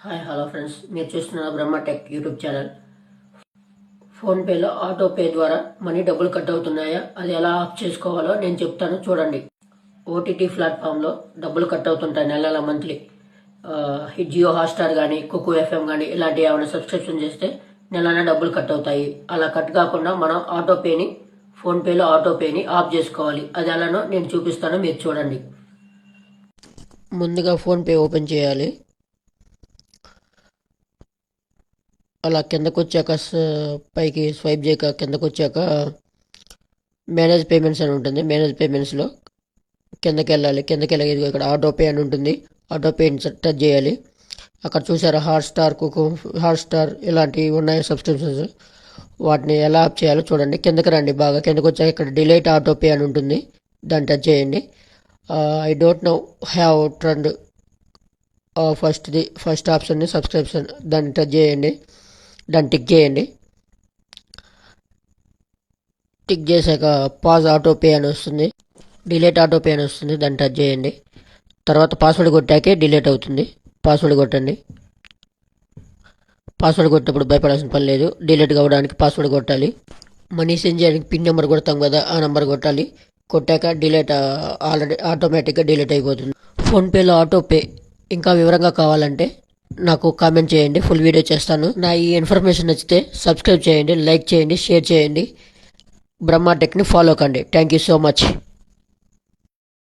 Hi hello friends, మీరు చూస్తున్న బ్రహ్మ tech YouTube channel. ఫోన్పేలో ఆటో పే ద్వారా మనీ డబ్బులు కట్ అవుతున్నాయా, అది ఎలా ఆఫ్ చేసుకోవాలో నేను చెప్తాను చూడండి. ఓటీటీ ప్లాట్ఫామ్లో డబ్బులు కట్ అవుతుంటాయి నెల మంత్లీ. జియో హాట్స్టార్ కానీ, కుకు ఎఫ్ఎం కానీ ఇలాంటి ఏమైనా సబ్స్క్రిప్షన్ చేస్తే నెలన డబ్బులు కట్ అవుతాయి. అలా కట్ కాకుండా మనం ఫోన్పేలో ఆటో పేని ఆఫ్ చేసుకోవాలి. అది ఎలానో నేను చూపిస్తాను, మీరు చూడండి. ముందుగా ఫోన్పే ఓపెన్ చేయాలి. అలా కిందకు వచ్చాక పైకి స్వైప్ చేయక కిందకు వచ్చాక మేనేజ్ పేమెంట్స్ అని ఉంటుంది. మేనేజ్ పేమెంట్స్లో కిందకి వెళ్ళాలి. ఇక్కడ ఆటో పే అని ఉంటుంది. ఆటో పే టచ్ చేయాలి. అక్కడ చూసారా హాట్స్టార్ ఇలాంటివి ఉన్నాయి సబ్స్క్రిప్షన్స్. వాటిని ఎలా ఆఫ్ చేయాలో చూడండి. కిందకి రండి, బాగా కిందకు వచ్చాక ఇక్కడ డిలీట్ ఆటో పే అని ఉంటుంది. దాన్ని టచ్ చేయండి. I don't know have trend first ఆప్షన్ని సబ్స్క్రిప్షన్, దాన్ని టచ్ చేయండి. దాన్ని టిక్ చేయండి. టిక్ చేశాక పాజ్ ఆటో పే అని వస్తుంది, డిలీట్ ఆటో పే అని వస్తుంది. దాన్ని టచ్ చేయండి. తర్వాత పాస్వర్డ్ కొట్టాకే డిలీట్ అవుతుంది. పాస్వర్డ్ కొట్టండి. పాస్వర్డ్ కొట్టినప్పుడు భయపడాల్సిన పని లేదు. డిలీట్ కావడానికి పాస్వర్డ్ కొట్టాలి. మనీ సెండ్ చేయడానికి పిన్ నెంబర్ కొడతాం కదా, ఆ నెంబర్ కొట్టాలి. కొట్టాక డిలీట్ ఆల్రెడీ ఆటోమేటిక్గా డిలీట్ అయిపోతుంది. ఫోన్పేలో ఆటో పే ఇంకా వివరంగా కావాలంటే నాకు కామెంట్ చేయండి, ఫుల్ వీడియో చేస్తాను. నా ఈ ఇన్ఫర్మేషన్ నచ్చితే సబ్స్క్రైబ్ చేయండి, లైక్ చేయండి, షేర్ చేయండి. బ్రహ్మ టెక్ని ఫాలో కండి. Thank you so much.